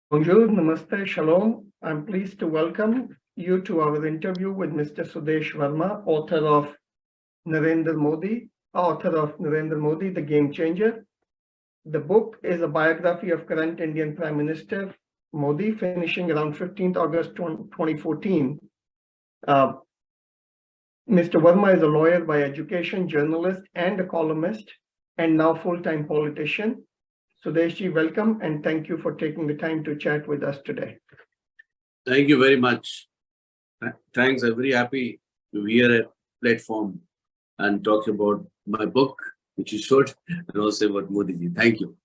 Bonjour, namaste, shalom. I'm pleased to welcome you to our interview with Mr. Sudesh Verma, author of Narendra Modi, The Game Changer. The book is a biography of current Indian Prime Minister Modi, finishing around 15th August 2014. Mr. Verma is a lawyer by education, journalist, and a columnist, and now full-time politician. Sudeshji, welcome, and thank you for taking the time to chat with us today. Thank you very much. Thanks. I'm very happy to be here at platform and talk about my book, which you showed, and also about Modi ji. Thank you.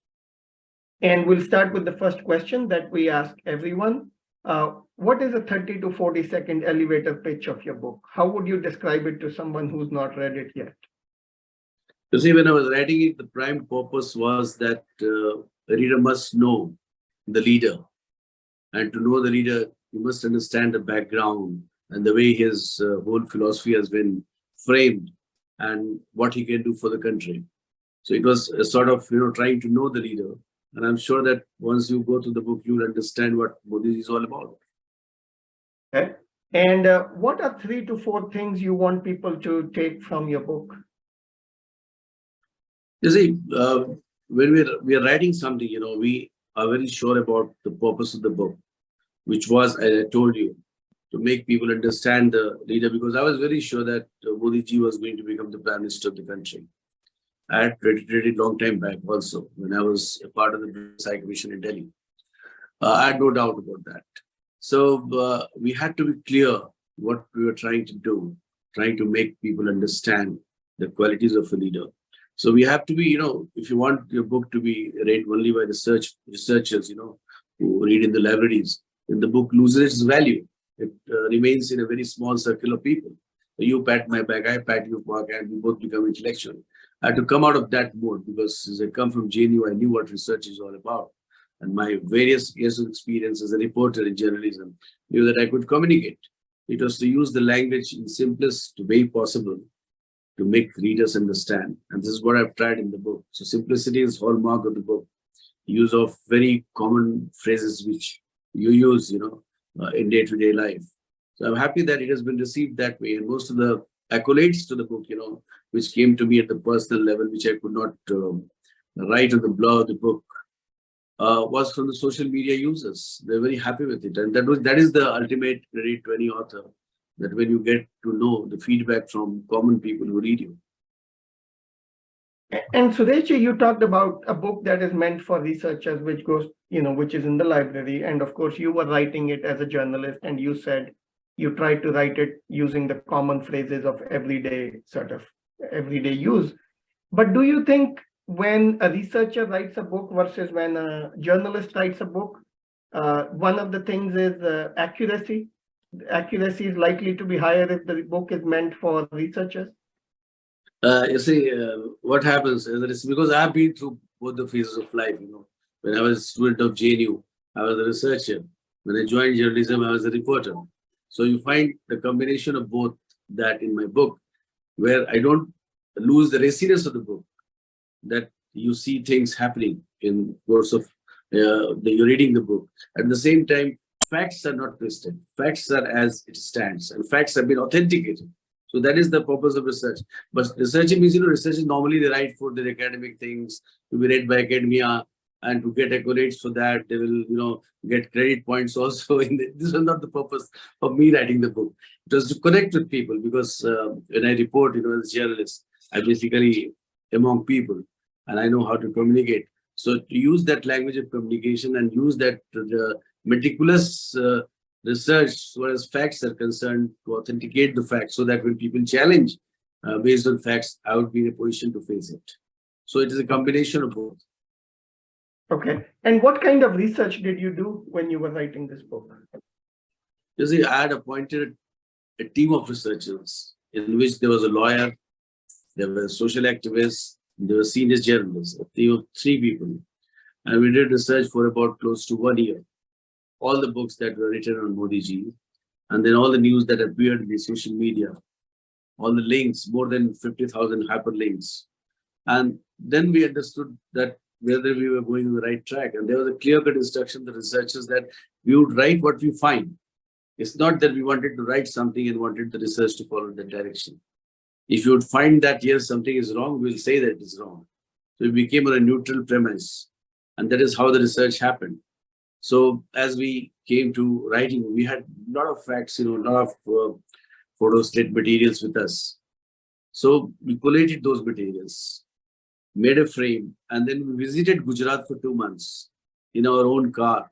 And we'll start with the first question that we ask everyone. What is a 30 to 40 second elevator pitch of your book? How would you describe it to someone who's not read it yet? You see, when I was writing it, the prime purpose was that the reader must know the leader. And to know the leader, you must understand the background and the way his whole philosophy has been framed and what he can do for the country. So it was a sort of, trying to know the leader. And I'm sure that once you go through the book, you'll understand what Modi is all about. Okay. And what are 3 to 4 things you want people to take from your book? You see, when we are writing something, we are very sure about the purpose of the book, which was, as I told you, to make people understand the leader, because I was very sure that Modi ji was going to become the Prime Minister of the country. I had read it long time back also, when I was a part of the British High Commission in Delhi. I had no doubt about that. So we had to be clear what we were trying to do, trying to make people understand the qualities of a leader. So we have to be, if you want your book to be read only by researchers, who read in the libraries, then the book loses its value. It remains in a very small circle of people. You pat my back, I pat your back, and we both become intellectual. I had to come out of that mode because as I come from JNU, I knew what research is all about. And my various years of experience as a reporter in journalism knew that I could communicate. It was to use the language in simplest way possible to make readers understand. And this is what I've tried in the book. So simplicity is hallmark of the book. Use of very common phrases which you use, in day-to-day life. So I'm happy that it has been received that way. And most of the accolades to the book, which came to me at the personal level, which I could not write on the blog of the book, was from the social media users. They're very happy with it. And that is the ultimate credit to any author, that when you get to know the feedback from common people who read you. And Sudeshji, you talked about a book that is meant for researchers, which goes, which is in the library. And of course, you were writing it as a journalist, and you said you tried to write it using the common phrases of everyday use. But do you think when a researcher writes a book versus when a journalist writes a book, one of the things is accuracy? Accuracy is likely to be higher if the book is meant for researchers? You see, what happens is because I've been through both the phases of life. When I was a student of JNU, I was a researcher. When I joined journalism, I was a reporter. So you find the combination of both that in my book, where I don't lose the raciness of the book, that you see things happening in course of you're reading the book. At the same time, facts are not twisted. Facts are as it stands, and facts have been authenticated. So that is the purpose of research. But research means, research is normally they write for their academic things, to be read by academia, and to get accolades for that. They will, get credit points also. This was not the purpose of me writing the book. It was to connect with people, because when I report, as a journalist, I basically among people, and I know how to communicate. So to use that language of communication and use that the meticulous research as far as facts are concerned to authenticate the facts, so that when people challenge based on facts, I would be in a position to face it. So it is a combination of both. Okay. And what kind of research did you do when you were writing this book? You see, I had appointed a team of researchers in which there was a lawyer, there were social activists, there were senior journalists, a team of 3 people. And we did research for about close to 1 year. All the books that were written on Modi ji, and then all the news that appeared in the social media, all the links, more than 50,000 hyperlinks. And then we understood that whether we were going on the right track. And there was a clear-cut instruction to the researchers that we would write what we find. It's not that we wanted to write something and wanted the research to follow that direction. If you would find that, yes, something is wrong, we'll say that it is wrong. So it became on a neutral premise. And that is how the research happened. So as we came to writing, we had a lot of facts, a lot of photo-state materials with us. So we collated those materials, made a frame, and then we visited Gujarat for 2 months in our own car,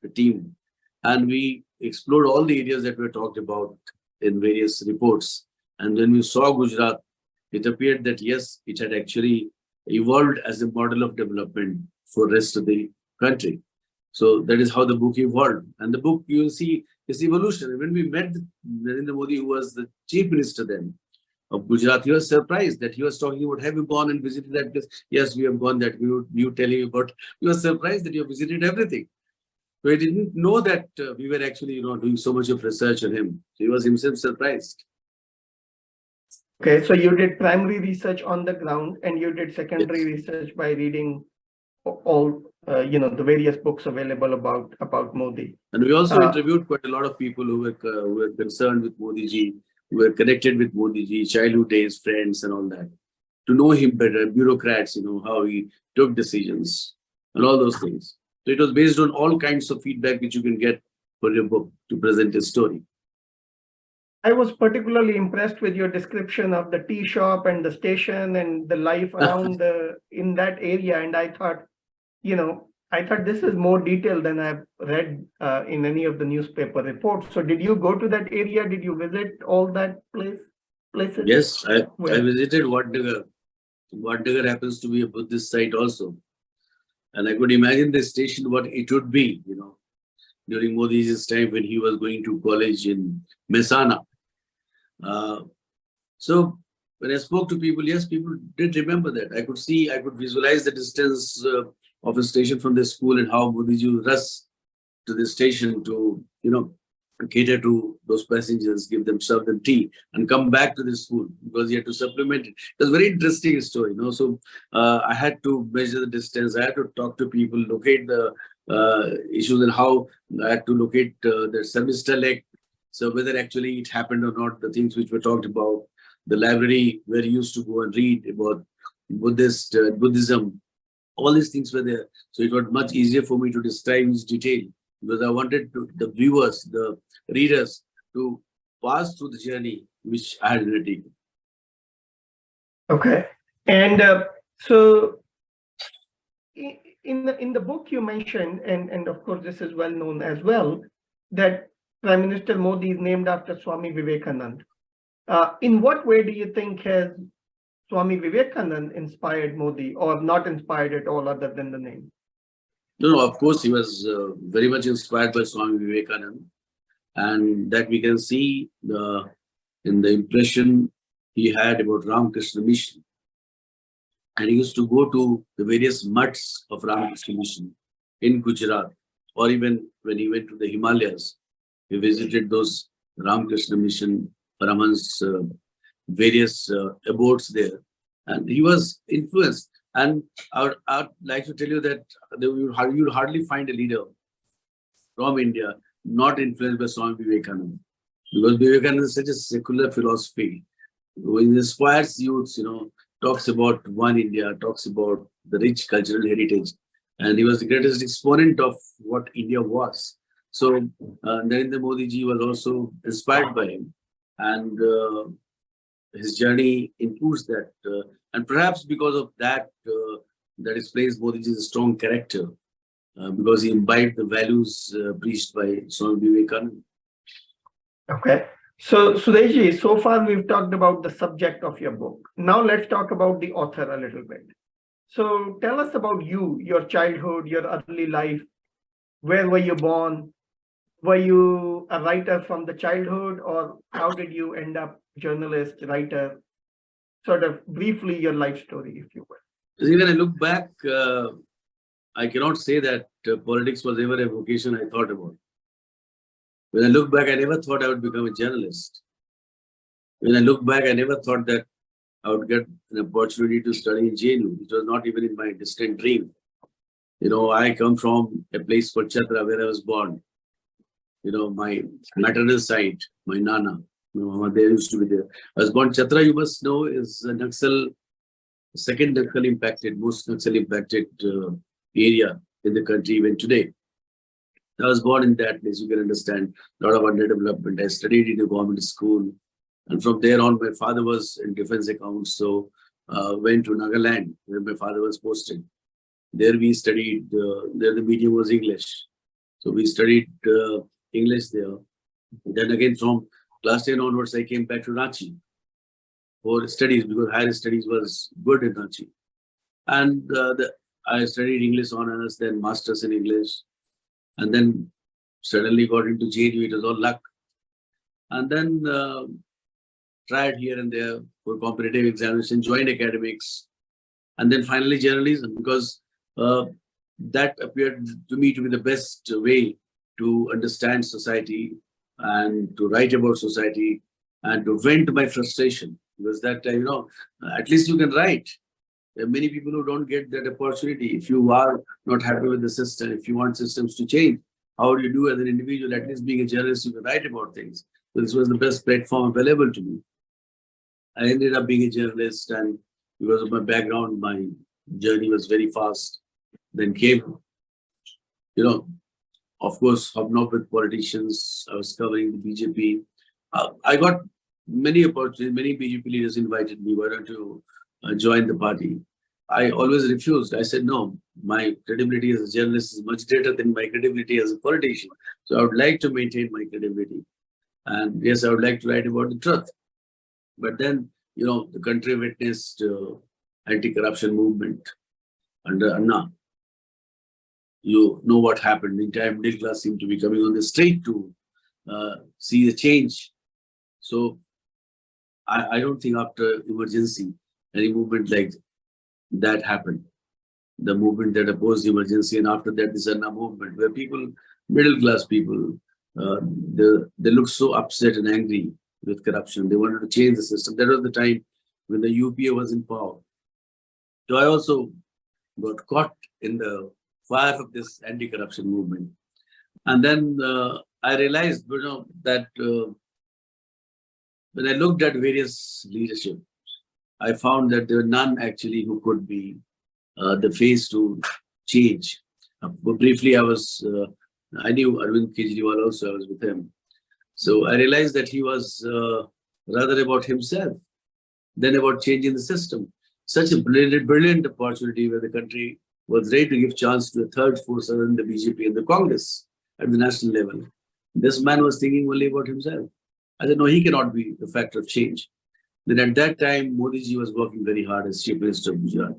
the team. And we explored all the areas that were talked about in various reports. And when we saw Gujarat, it appeared that yes, it had actually evolved as a model of development for the rest of the country. So that is how the book evolved. And the book, you will see, is evolution. When we met Narendra Modi, who was the chief minister then of Gujarat, he was surprised that he was talking about, have you gone and visited that place? Yes, we have gone that. You telling about, he was surprised that you have visited everything. So he didn't know that we were actually, doing so much of research on him. So he was himself surprised. Okay, so you did primary research on the ground and you did secondary research by reading all, the various books available about Modi. And we also interviewed quite a lot of people who were concerned with Modi ji, who were connected with Modi ji, childhood days, friends and all that, to know him better, bureaucrats, how he took decisions and all those things. So it was based on all kinds of feedback which you can get for your book to present a story. I was particularly impressed with your description of the tea shop and the station and the life around in that area. And I thought, this is more detailed than I've read in any of the newspaper reports. So did you go to that area? Did you visit all that places? Yes, I visited Vadnagar. Vadnagar happens to be a Buddhist site also. And I could imagine the station, what it would be, during Modi's time when he was going to college in Mehsana. So when I spoke to people, yes, people did remember that. I could visualize the distance of a station from the school and how Modiji would rush to the station to, cater to those passengers, serve them tea and come back to the school because he had to supplement it. It was a very interesting story, So I had to measure the distance. I had to talk to people, locate the issues and how I had to locate the semester lake. So whether actually it happened or not, the things which were talked about, the library where you used to go and read about Buddhism, all these things were there. So it was much easier for me to describe in detail because I wanted the viewers, the readers to pass through the journey which I had undertaken. Okay. And so in the book you mentioned, and of course this is well known as well, that Prime Minister Modi is named after Swami Vivekanand. In what way do you think has Swami Vivekanand inspired Modi or not inspired at all other than the name? No, of course, he was very much inspired by Swami Vivekanand. And that we can see in the impression he had about Ramakrishna Mission. And he used to go to the various mutts of Ramakrishna Mission in Gujarat, or even when he went to the Himalayas, he visited those Ramakrishna Mission Paramans, various abodes there. And he was influenced. And I would like to tell you that you would hardly find a leader from India not influenced by Swami Vivekananda. Because Vivekananda is such a secular philosophy. He inspires youths, talks about one India, talks about the rich cultural heritage. And he was the greatest exponent of what India was. So Narendra Modi ji was also inspired by him. And his journey includes that. And perhaps because of that, that explains Modi ji's strong character. Because he imbibed the values preached by Swami Vivekananda. Okay. So, Sudeshji, so far we've talked about the subject of your book. Now let's talk about the author a little bit. So tell us about you, your childhood, your early life. Where were you born? Were you a writer from the childhood, or how did you end up journalist, writer? Sort of briefly your life story, if you will. See, when I look back, I cannot say that politics was ever a vocation I thought about. When I look back, I never thought I would become a journalist. When I look back, I never thought that I would get an opportunity to study in JNU, which was not even in my distant dream. I come from a place called Chatra, where I was born. My maternal side, my Nana, they used to be there. I was born Chatra, you must know, is a Naxal, second Naxal impacted, most Naxal impacted area in the country even today. I was born in that place, you can understand, a lot of underdevelopment. I studied in a government school. And from there on, my father was in defense accounts. So went to Nagaland, where my father was posted. There we studied, there the medium was English. So we studied English there. Then again, from class 10 onwards, I came back to Ranchi for studies because higher studies was good in Ranchi. And I studied English honors, then masters in English. And then suddenly got into JNU, it was all luck. And then tried here and there for competitive examination, joined academics, and then finally journalism, because that appeared to me to be the best way to understand society and to write about society and to vent my frustration. Because that time, at least you can write. There are many people who don't get that opportunity. If you are not happy with the system, if you want systems to change, how do you do as an individual? At least being a journalist, you can write about things. So this was the best platform available to me. I ended up being a journalist, and because of my background, my journey was very fast. Then came, of course, hobnobbed with politicians. I was covering the BJP. I got many opportunities. Many BJP leaders invited me, why don't you join the party? I always refused. I said, no, my credibility as a journalist is much greater than my credibility as a politician. So I would like to maintain my credibility. And yes, I would like to write about the truth. But then, the country witnessed anti-corruption movement under Anna. You know what happened. The entire middle class seemed to be coming on the street to see the change. So I don't think after emergency, any movement like that happened. The movement that opposed the emergency, and after that, this Anna movement, where people, middle class people, they looked so upset and angry with corruption. They wanted to change the system. That was the time when the UPA was in power. So I also got caught in the fire of this anti-corruption movement. And then I realized, that when I looked at various leadership, I found that there were none actually who could be the face to change. Briefly, I knew Arvind Kejriwal also, I was with him. So I realized that he was rather about himself than about changing the system. Such a brilliant opportunity where the country was ready to give chance to a third force other than the BJP and the Congress at the national level. This man was thinking only about himself. I said, no, he cannot be the factor of change. Then at that time, Modi ji was working very hard as Chief Minister of Gujarat.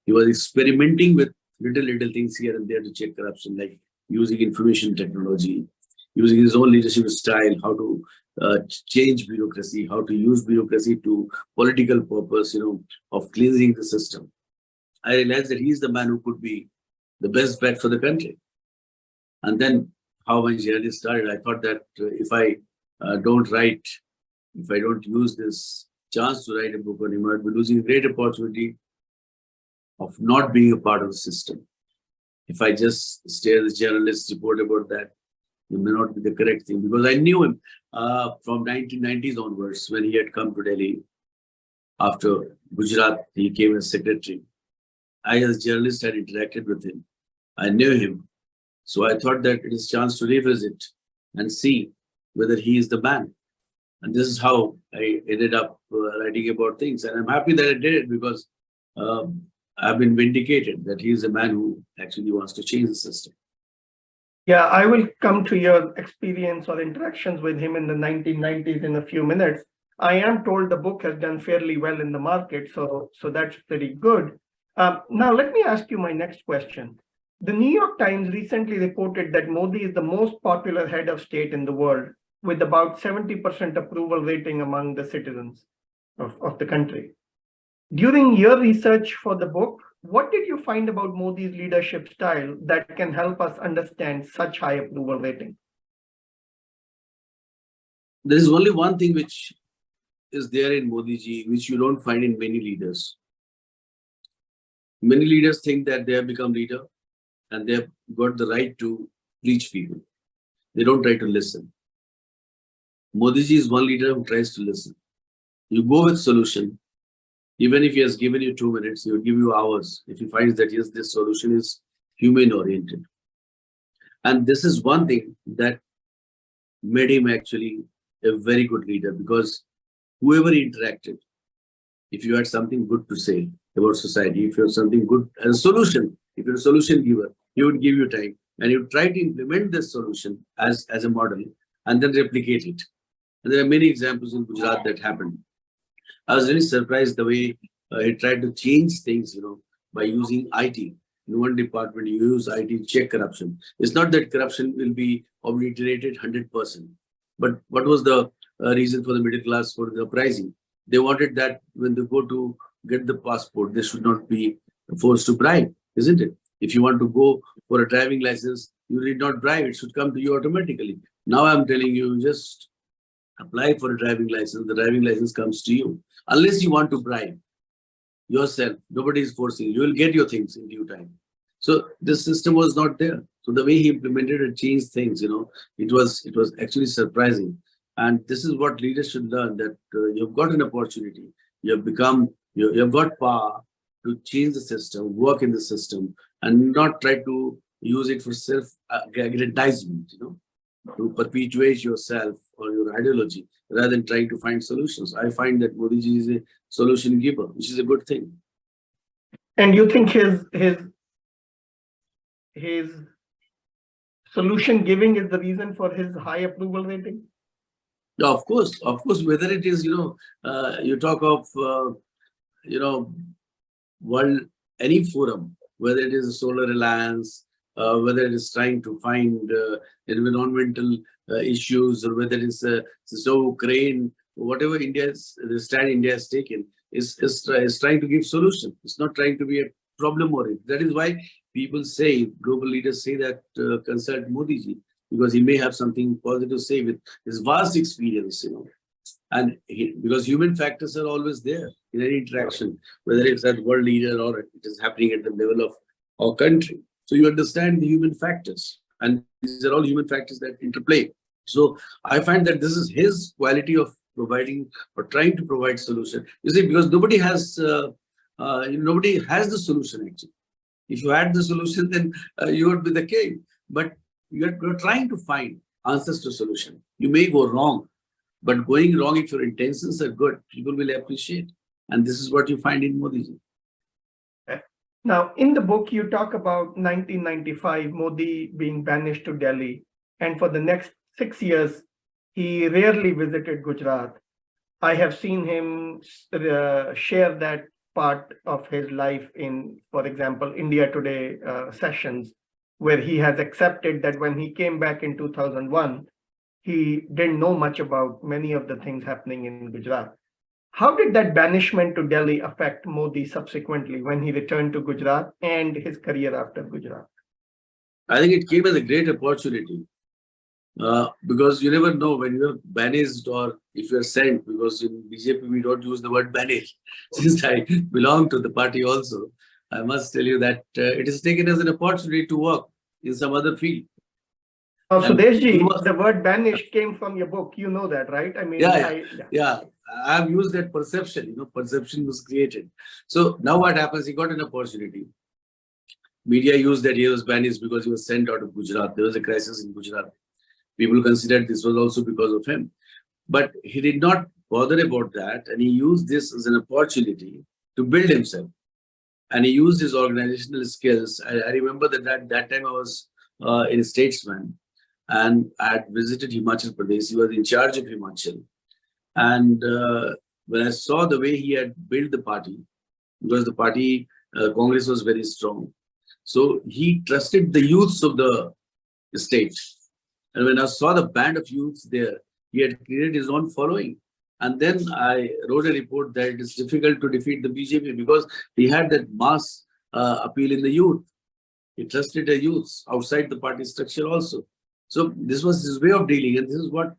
He was experimenting with little things here and there to check corruption, like using information technology, using his own leadership style, how to change bureaucracy, how to use bureaucracy to political purpose, of cleansing the system. I realized that he's the man who could be the best bet for the country. And then how my journey started, I thought that if I don't write, if I don't use this chance to write a book on him, I'd be losing a great opportunity of not being a part of the system. If I just stay as a journalist, report about that, it may not be the correct thing, because I knew him from 1990s onwards when he had come to Delhi. After Gujarat, he came as secretary. I, as a journalist, had interacted with him. I knew him. So I thought that it is a chance to revisit and see whether he is the man. And this is how I ended up writing about things. And I'm happy that I did it, because I've been vindicated that he is a man who actually wants to change the system. Yeah, I will come to your experience or interactions with him in the 1990s in a few minutes. I am told the book has done fairly well in the market, so that's pretty good. Now, let me ask you my next question. The New York Times recently reported that Modi is the most popular head of state in the world, with about 70% approval rating among the citizens of the country. During your research for the book, what did you find about Modi's leadership style that can help us understand such high approval rating? There is only one thing which is there in Modi ji, which you don't find in many leaders. Many leaders think that they have become leader and they have got the right to reach people. They don't try to listen. Modi ji is one leader who tries to listen. You go with solution. Even if he has given you 2 minutes, he will give you hours if he finds that yes, this solution is human oriented. And this is one thing that made him actually a very good leader, because whoever interacted, if you had something good to say about society, if you have something good as a solution, if you're a solution giver, he would give you time and you try to implement this solution as a model and then replicate it. And there are many examples in Gujarat that happened. I was really surprised the way he tried to change things, by using IT. In one department, you use IT to check corruption. It's not that corruption will be obliterated 100%. But what was the reason for the middle class for the uprising? They wanted that when they go to get the passport, they should not be forced to bribe, isn't it? If you want to go for a driving license, you need not bribe. It should come to you automatically. Now I'm telling you, just apply for a driving license. The driving license comes to you. Unless you want to bribe yourself, nobody is forcing you. You will get your things in due time. So this system was not there. So the way he implemented and changed things, it was actually surprising. And this is what leaders should learn, that you've got an opportunity. You've got power to change the system, work in the system, and not try to use it for self-aggrandizement, to perpetuate yourself or your ideology rather than trying to find solutions. I find that Modi ji is a solution giver, which is a good thing. And you think his solution giving is the reason for his high approval rating? Yeah, of course, whether it is, you talk of, world, any forum, whether it is a solar alliance, whether it is trying to find environmental issues, or whether it's Ukraine, whatever the stand India has taken is trying to give solution. It's not trying to be a problem oriented. That is why people say, global leaders say that consult Modi ji, because he may have something positive to say with his vast experience, and because human factors are always there in any interaction, whether it's at world leader or it is happening at the level of our country. So you understand the human factors, and these are all human factors that interplay. So I find that this is his quality of providing or trying to provide solution. You see, because nobody has the solution actually. If you had the solution, then you would be the king. But you're trying to find answers to solution. You may go wrong, but going wrong, if your intentions are good, people will appreciate. And this is what you find in Modi ji. Now, in the book, you talk about 1995, Modi being banished to Delhi. And for the next 6 years, he rarely visited Gujarat. I have seen him share that part of his life in, for example, India Today sessions, where he has accepted that when he came back in 2001, he didn't know much about many of the things happening in Gujarat. How did that banishment to Delhi affect Modi subsequently when he returned to Gujarat and his career after Gujarat? I think it came as a great opportunity because you never know when you're banished or if you're sent, because in BJP we don't use the word banish. Since I belong to the party also, I must tell you that it is taken as an opportunity to work in some other field. Sudesh ji, the word banish came from your book. You know that, right? I mean, yeah. I've used that perception. Perception was created. So now what happens? He got an opportunity. Media used that he was banished because he was sent out of Gujarat. There was a crisis in Gujarat. People considered this was also because of him. But he did not bother about that, and he used this as an opportunity to build himself. And he used his organizational skills. I remember that that time I was in Statesman, and I had visited Himachal Pradesh. He was in charge of Himachal. And when I saw the way he had built the party, because the party, Congress was very strong. So he trusted the youths of the state. And when I saw the band of youths there, he had created his own following. And then I wrote a report that it is difficult to defeat the BJP because he had that mass appeal in the youth. He trusted the youths outside the party structure also. So this was his way of dealing. And this is what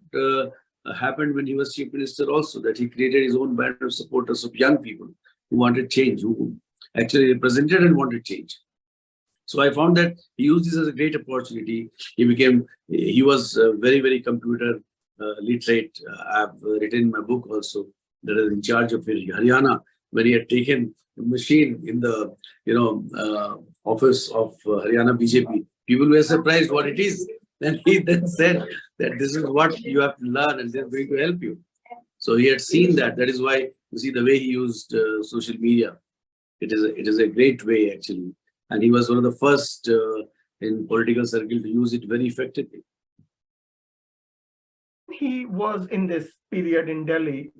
happened when he was chief minister also, that he created his own band of supporters of young people who wanted change, who actually represented and wanted change. So I found that he used this as a great opportunity. He was very, very computer literate. I've written in my book also that is in charge of Haryana, where he had taken a machine in the office of Haryana BJP. People were surprised what it is. And he then said that this is what you have to learn and they're going to help you. So he had seen that. That is why you see the way he used social media. It is a great way actually. And he was one of the first in political circle to use it very effectively. He was in this period in Delhi.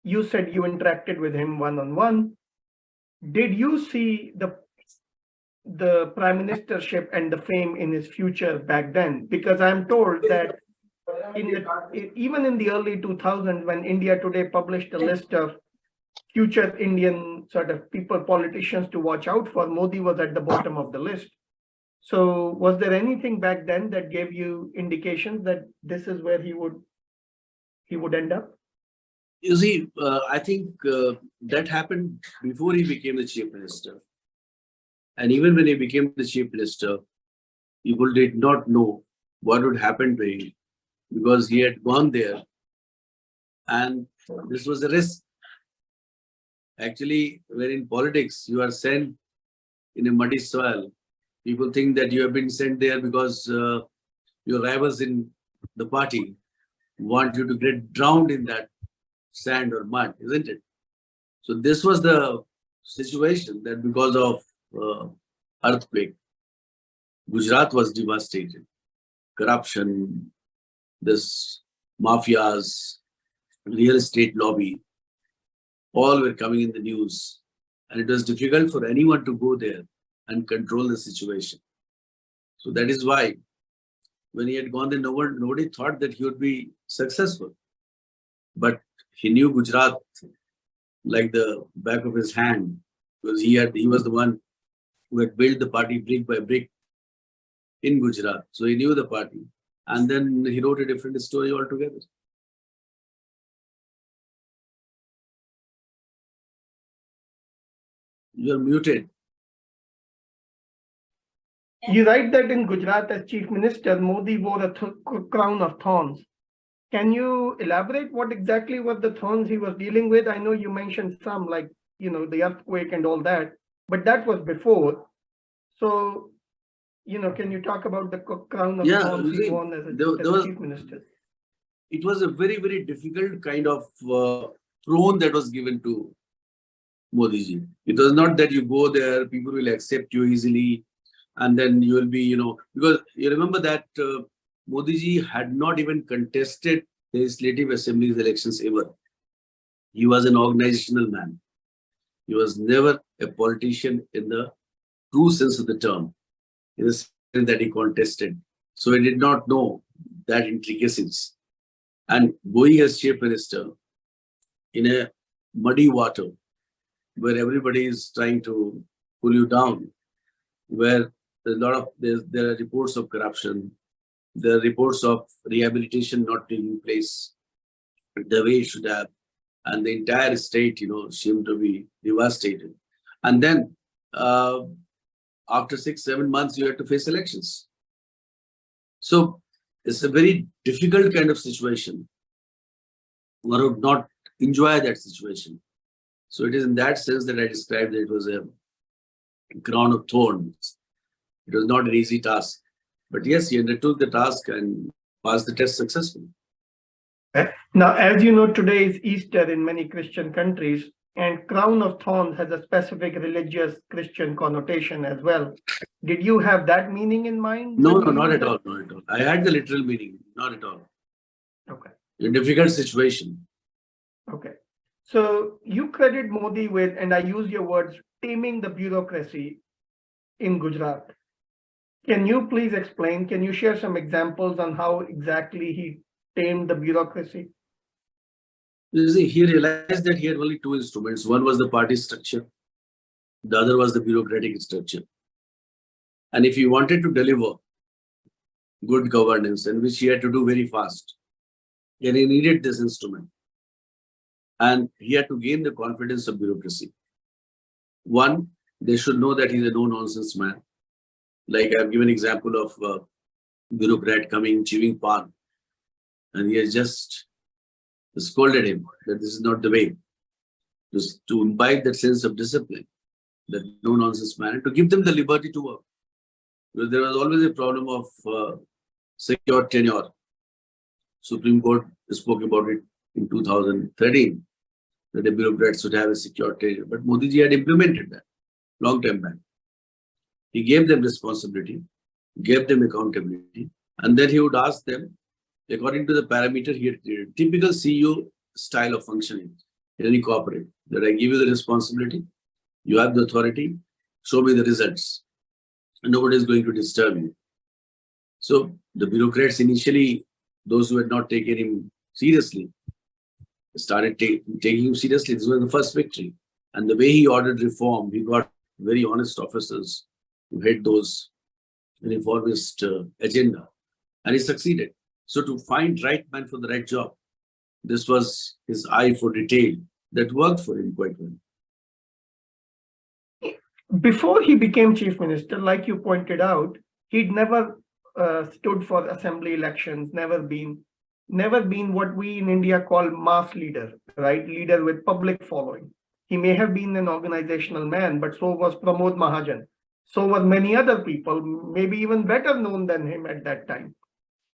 You said you interacted with him one-on-one. Did you see the prime ministership and the fame in his future back then? Because I'm told that even in the early 2000s, when India Today published a list of future Indian sort of politicians to watch out for, Modi was at the bottom of the list. So was there anything back then that gave you indications that this is where he would end up? You see, I think that happened before he became the chief minister. And even when he became the chief minister, people did not know what would happen to him because he had gone there and this was a risk. Actually, when in politics, you are sent in a muddy soil, people think that you have been sent there because your rivals in the party want you to get drowned in that sand or mud, isn't it? So this was the situation that because of earthquake, Gujarat was devastated. Corruption, this mafias, real estate lobby, all were coming in the news. And it was difficult for anyone to go there and control the situation. So that is why when he had gone there, nobody thought that he would be successful. But he knew Gujarat like the back of his hand because he was the one who had built the party brick by brick in Gujarat. So he knew the party. And then he wrote a different story altogether. You are muted. You write that in Gujarat as chief minister, Modi wore a crown of thorns. Can you elaborate what exactly were the thorns he was dealing with? I know you mentioned some, like, the earthquake and all that, but that was before. So, can you talk about the crown of thorns he wore as a chief minister? It was a very, very difficult kind of throne that was given to Modi ji. It was not that you go there, people will accept you easily, and then you will be, because you remember that Modi ji had not even contested the legislative assembly's elections ever. He was an organizational man. He was never a politician in the true sense of the term, in the sense that he contested. So he did not know that intricacies. And going as chief minister in a muddy water, where everybody is trying to pull you down, where there are reports of corruption, there are reports of rehabilitation not taking place the way it should have, and the entire state, seemed to be devastated. And then after 6-7 months, you have to face elections. So it's a very difficult kind of situation. One would not enjoy that situation. So it is in that sense that I described that it was a crown of thorns. It was not an easy task. But yes, he undertook the task and passed the test successfully. Now, as you know, today is Easter in many Christian countries, and crown of thorns has a specific religious Christian connotation as well. Did you have that meaning in mind? No, not at all. Not at all. I had the literal meaning. Not at all. Okay. A difficult situation. Okay. So you credit Modi with, and I use your words, taming the bureaucracy in Gujarat. Can you please explain? Can you share some examples on how exactly he tamed the bureaucracy? You see, he realized that he had only two instruments. One was the party structure. The other was the bureaucratic structure. And if he wanted to deliver good governance, and which he had to do very fast, And he needed this instrument. And he had to gain the confidence of bureaucracy. One, they should know that he's a no-nonsense man. Like I've given example of a bureaucrat coming, chewing pan, and he has just scolded him that this is not the way. Just to imbibe that sense of discipline, that no-nonsense man, and to give them the liberty to work. Because there was always a problem of secure tenure. Supreme Court spoke about it in 2013, that the bureaucrats should have a secure tenure. But Modi ji had implemented that long time back. He gave them responsibility, gave them accountability, and then he would ask them, according to the parameter he had created, typical CEO style of functioning in any corporate, that I give you the responsibility, you have the authority, show me the results. And nobody is going to disturb you. So the bureaucrats initially, those who had not taken him seriously, started taking him seriously. This was the first victory. And the way he ordered reform, he got very honest officers who had those reformist agenda. And he succeeded. So to find right man for the right job, this was his eye for detail that worked for him quite well. Before he became chief minister, like you pointed out, he'd never stood for assembly elections, never been what we in India call mass leader, right? Leader with public following. He may have been an organizational man, but so was Pramod Mahajan. So were many other people, maybe even better known than him at that time.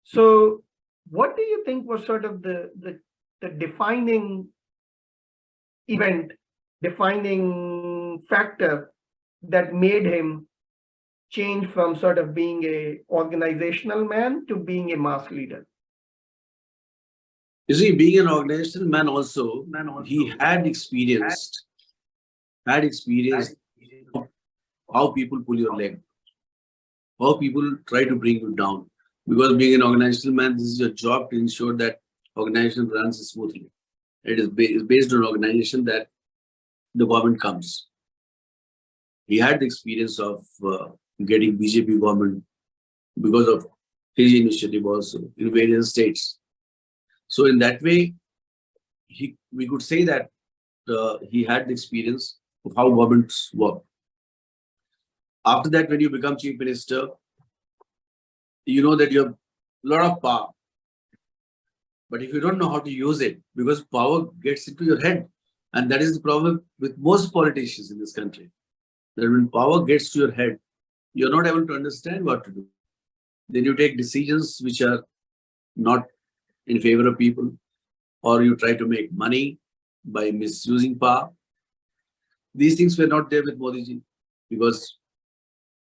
So what do you think was sort of the defining event, defining factor that made him change from sort of being a organizational man to being a mass leader? You see, being an organizational man also, he had experienced how people pull your leg, how people try to bring you down. Because being an organizational man, this is your job to ensure that organization runs smoothly. It is based on organization that the government comes. He had the experience of getting BJP government because of his initiative also in various states. So in that way, we could say that he had the experience of how governments work. After that, when you become chief minister, you know that you have a lot of power. But if you don't know how to use it, because power gets into your head, and that is the problem with most politicians in this country, that when power gets to your head, you're not able to understand what to do. Then you take decisions which are not in favor of people, or you try to make money by misusing power. These things were not there with Modi ji, because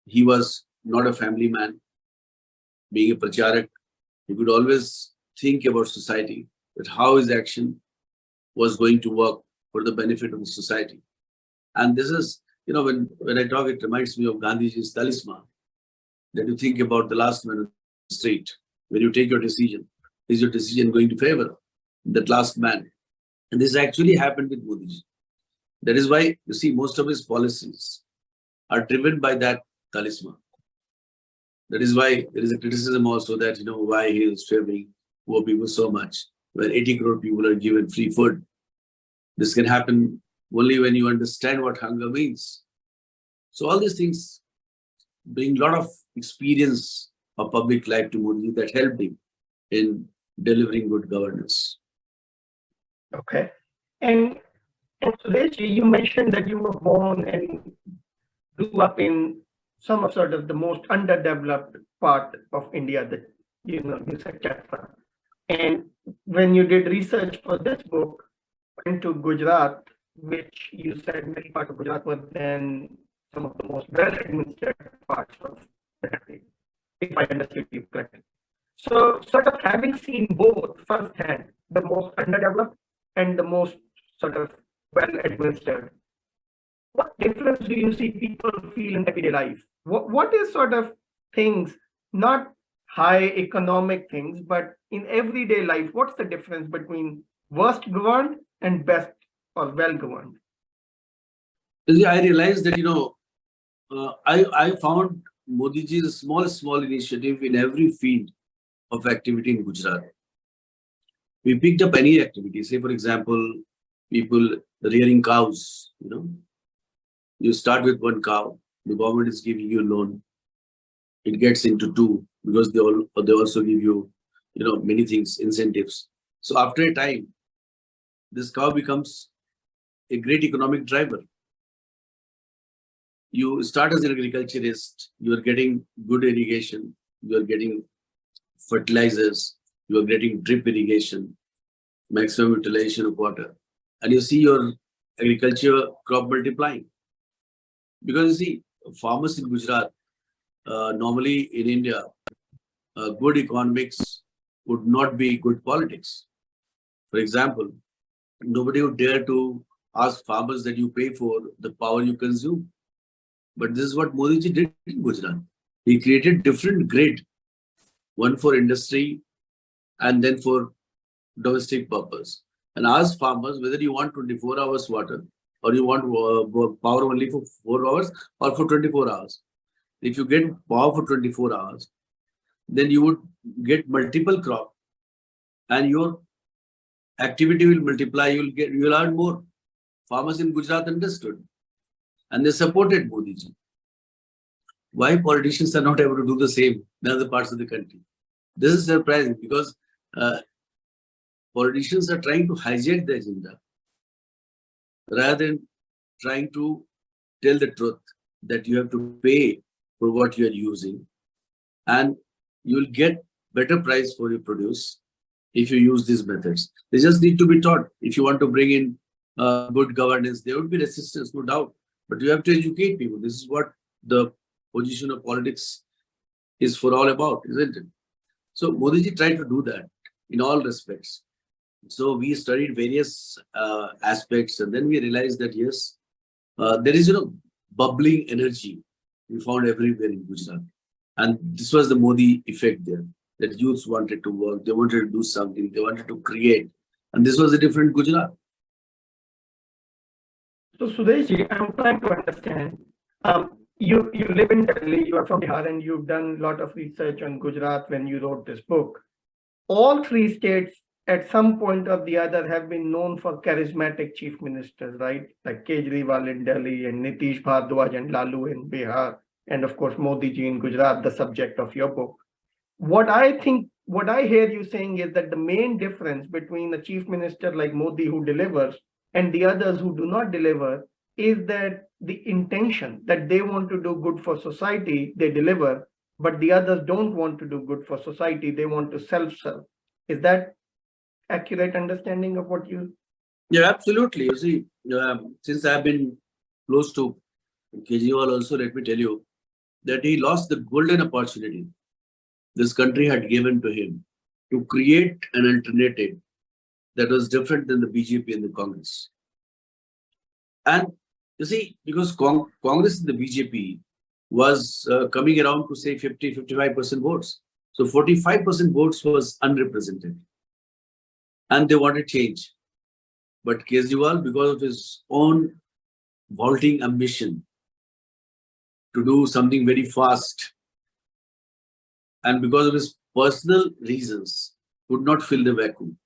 he was not a family man. Being a pracharak, he could always think about society, that how his action was going to work for the benefit of the society. And this is, when I talk, it reminds me of Gandhiji's talisman, that you think about the last man on the street. When you take your decision, is your decision going to favor that last man? And this actually happened with Modi ji. That is why, you see, most of his policies are driven by that talisman. That is why there is a criticism also that, why he is favoring poor people so much, where 80 crore people are given free food. This can happen only when you understand what hunger means. So all these things bring a lot of experience of public life to Modi that helped him in delivering good governance. Okay. And Sudesh, you mentioned that you were born and grew up in some of sort of the most underdeveloped part of India, that you said Chatra. And when you did research for this book, went to Gujarat, which you said many parts of Gujarat were then some of the most well-administered parts of the country, if I understood you correctly. So sort of having seen both firsthand, the most underdeveloped and the most sort of well-administered, what difference do you see people feel in everyday life? What is sort of things, not high economic things, but in everyday life, what's the difference between worst governed and best or well governed? I realized that, I found Modi ji's small initiative in every field of activity in Gujarat. We picked up any activity. Say, for example, people rearing cows. You start with one cow. The government is giving you a loan. It gets into two because they also give you, many things, incentives. So after a time, this cow becomes a great economic driver. You start as an agriculturist, you are getting good irrigation, you are getting fertilizers, you are getting drip irrigation, maximum utilization of water, and you see your agriculture crop multiplying. Because you see, farmers in Gujarat, normally in India, good economics would not be good politics. For example, nobody would dare to ask farmers that you pay for the power you consume. But this is what Modi ji did in Gujarat. He created different grid, one for industry and then for domestic purpose, and asked farmers whether you want 24 hours water or you want power only for 4 hours or for 24 hours. If you get power for 24 hours, then you would get multiple crop and your activity will multiply, you'll earn more. Farmers in Gujarat understood and they supported Modi ji. Why politicians are not able to do the same in other parts of the country? This is surprising because politicians are trying to hijack the agenda rather than trying to tell the truth that you have to pay for what you are using and you will get better price for your produce if you use these methods. They just need to be taught. If you want to bring in good governance, there would be resistance, no doubt. But you have to educate people. This is what the position of politics is for all about, isn't it? So Modi ji tried to do that in all respects. So we studied various aspects and then we realized that yes, there is bubbling energy we found everywhere in Gujarat. And this was the Modi effect there, that youths wanted to work, they wanted to do something, they wanted to create. And this was a different Gujarat. So Sudesh, I'm trying to understand. You live in Delhi, you are from Bihar, and you've done a lot of research on Gujarat when you wrote this book. All three states at some point or the other have been known for charismatic chief ministers, right? Like Kejriwal in Delhi and Nitish Bhardwaj and Lalu in Bihar, and of course Modi ji in Gujarat, the subject of your book. What I hear you saying is that the main difference between a chief minister like Modi who delivers and the others who do not deliver is that the intention that they want to do good for society, they deliver, but the others don't want to do good for society, they want to self-serve. Is that accurate understanding of what you... Yeah, absolutely. You see, since I've been close to Kejriwal also, let me tell you that he lost the golden opportunity this country had given to him to create an alternative that was different than the BJP and the Congress. And you see, because Congress and the BJP was coming around to say 50-55% votes. So 45% votes was unrepresented. And they wanted change. But Kejriwal, because of his own vaulting ambition to do something very fast, and because of his personal reasons, could not fill the vacuum.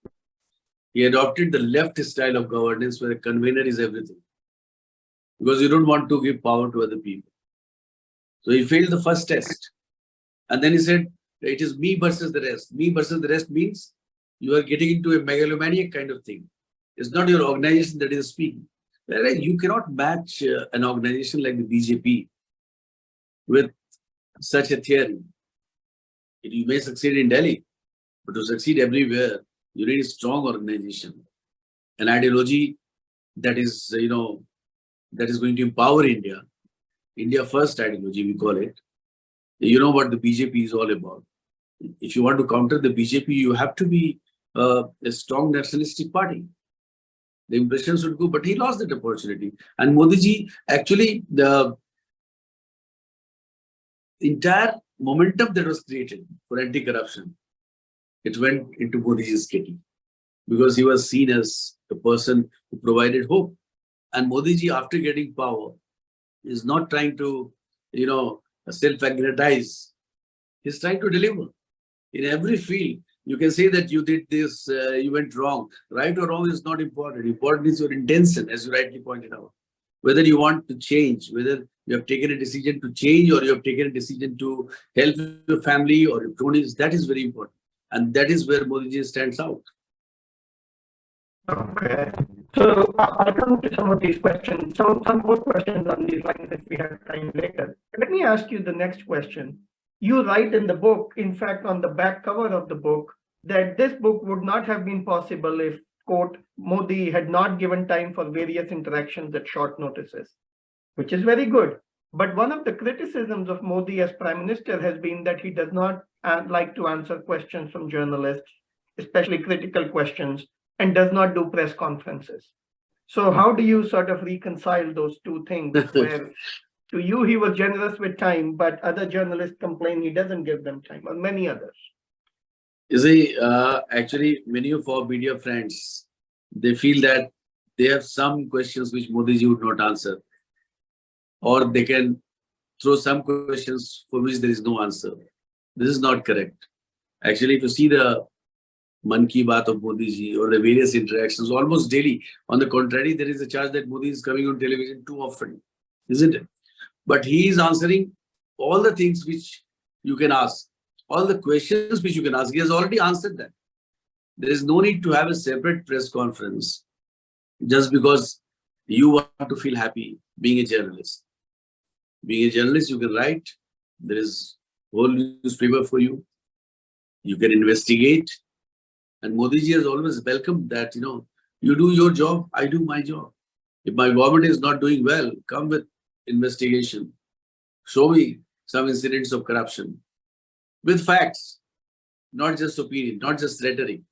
He adopted the left style of governance where the convener is everything. Because you don't want to give power to other people. So he failed the first test. And then he said, it is me versus the rest. Me versus the rest means you are getting into a megalomaniac kind of thing. It's not your organization that is speaking. You cannot match an organization like the BJP with such a theory. You may succeed in Delhi, but to succeed everywhere, you need a strong organization, an ideology that is, that is going to empower India. India first ideology, we call it. You know what the BJP is all about. If you want to counter the BJP, you have to be a strong nationalistic party. The impression should go, but he lost that opportunity. And Modi ji, actually, the entire momentum that was created for anti-corruption, it went into Modi ji's kitty because he was seen as the person who provided hope. And Modi ji, after getting power, is not trying to, self-aggrandize. He's trying to deliver in every field. You can say that you did this, you went wrong. Right or wrong is not important. Important is your intention, as you rightly pointed out. Whether you want to change, whether you have taken a decision to change or you have taken a decision to help your family or your cronies, that is very important. And that is where Modi ji stands out. Okay. So I'll come to some of these questions, some more questions on these lines if we have time later. Let me ask you the next question. You write in the book, in fact, on the back cover of the book, that this book would not have been possible if, quote, Modi had not given time for various interactions at short notices, which is very good. But one of the criticisms of Modi as prime minister has been that he does not like to answer questions from journalists, especially critical questions, and does not do press conferences. So how do you sort of reconcile those two things where to you he was generous with time, but other journalists complain he doesn't give them time, or many others? You see, actually, many of our media friends, they feel that they have some questions which Modi ji would not answer, or they can throw some questions for which there is no answer. This is not correct. Actually, if you see the Man Ki Baat of Modi ji or the various interactions almost daily, on the contrary, there is a charge that Modi is coming on television too often, isn't it? But he is answering all the things which you can ask, all the questions which you can ask. He has already answered that. There is no need to have a separate press conference just because you want to feel happy being a journalist. Being a journalist, you can write. There is whole newspaper for you. You can investigate. And Modi ji has always welcomed that, you do your job, I do my job. If my government is not doing well, come with investigation. Show me some incidents of corruption with facts, not just opinion, not just rhetoric.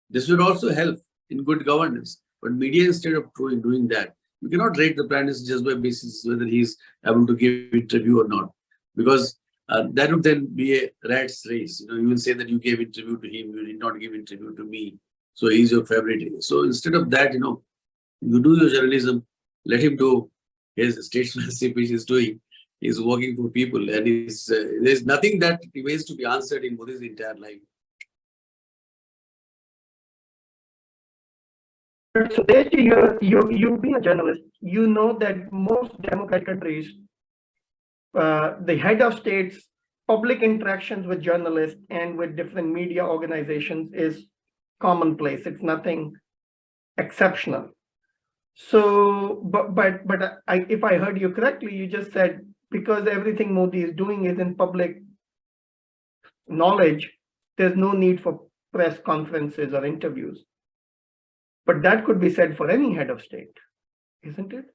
This would also help in good governance. But media, instead of doing that, you cannot rate the prime minister just by basis whether he is able to give interview or not, because that would then be a rat's race. You will say that you gave interview to him, you did not give interview to me, so he's your favorite. So instead of that, you do your journalism, let him do his statesmanship which he's doing. He's working for people, and there's nothing that remains to be answered in Modi's entire life. So you being a journalist, you know that most democratic countries, the head of states, public interactions with journalists and with different media organizations is commonplace. It's nothing exceptional. So, but if I heard you correctly, you just said because everything Modi is doing is in public knowledge, there's no need for press conferences or interviews. But that could be said for any head of state, isn't it?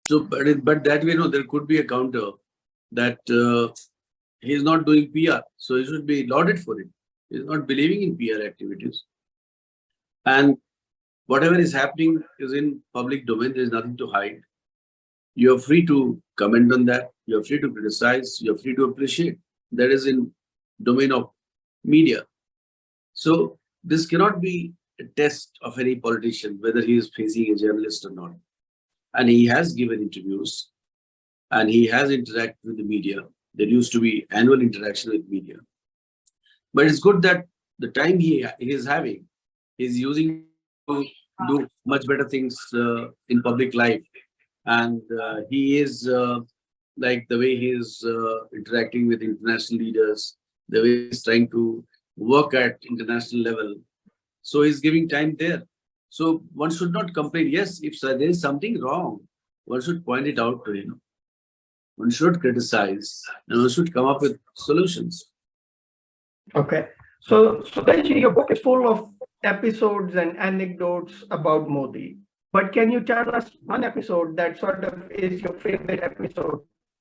So, but that way, there could be a counter that he's not doing PR, so he should be lauded for it. He's not believing in PR activities. And whatever is happening is in public domain. There is nothing to hide. You are free to comment on that. You are free to criticize. You are free to appreciate. That is in domain of media. So this cannot be a test of any politician, whether he is facing a journalist or not. And he has given interviews and he has interacted with the media. There used to be annual interaction with media. But it's good that the time he is having, he's using to do much better things in public life. And he is like the way he is interacting with international leaders, the way he's trying to work at international level. So he's giving time there. So one should not complain. Yes, if there is something wrong, one should point it out to him. One should criticize and one should come up with solutions. Okay. So Sudesh, your book is full of episodes and anecdotes about Modi. But can you tell us one episode that sort of is your favorite episode,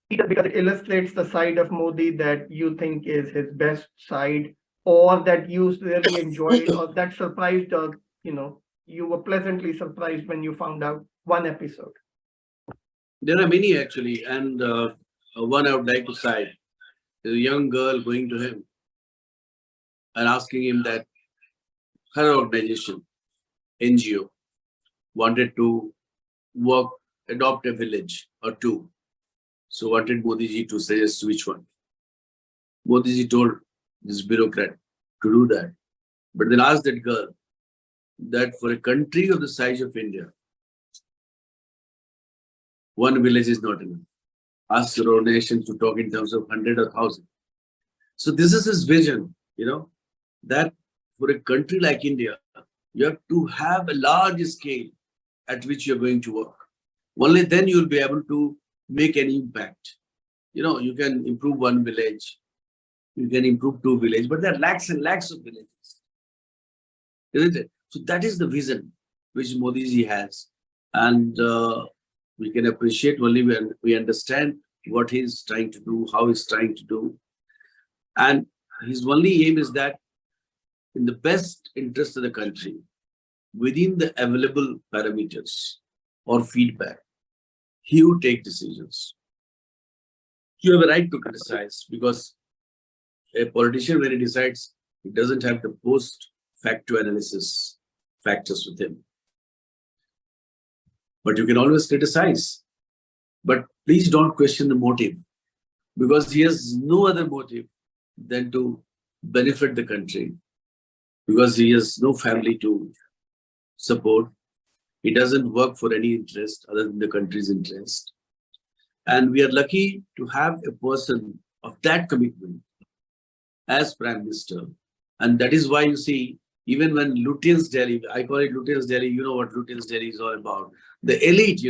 either because it illustrates the side of Modi that you think is his best side, or that you really enjoyed, or that surprised, or you were pleasantly surprised when you found out one episode? There are many actually, and one I would like to cite is a young girl going to him and asking him that her organization, NGO, wanted to adopt a village or two. So wanted Modi ji to suggest which one. Modi ji told this bureaucrat to do that. But then ask that girl that for a country of the size of India, one village is not enough. Ask your nation to talk in terms of 100 or 1,000. So this is his vision, that for a country like India, you have to have a large scale at which you're going to work. Only then you'll be able to make an impact. You can improve one village, you can improve two villages, but there are lakhs and lakhs of villages, isn't it? So that is the vision which Modi ji has. And we can appreciate only when we understand what he's trying to do, how he's trying to do. And his only aim is that in the best interest of the country, within the available parameters or feedback, he would take decisions. You have a right to criticize, because a politician, when he decides, he doesn't have the post-facto analysis factors with him. But you can always criticize. But please don't question the motive, because he has no other motive than to benefit the country, because he has no family to support. He doesn't work for any interest other than the country's interest. And we are lucky to have a person of that commitment as Prime Minister. And that is why you see, even when Lutyens Delhi, I call it Lutyens Delhi, you know what Lutyens Delhi is all about. The elite,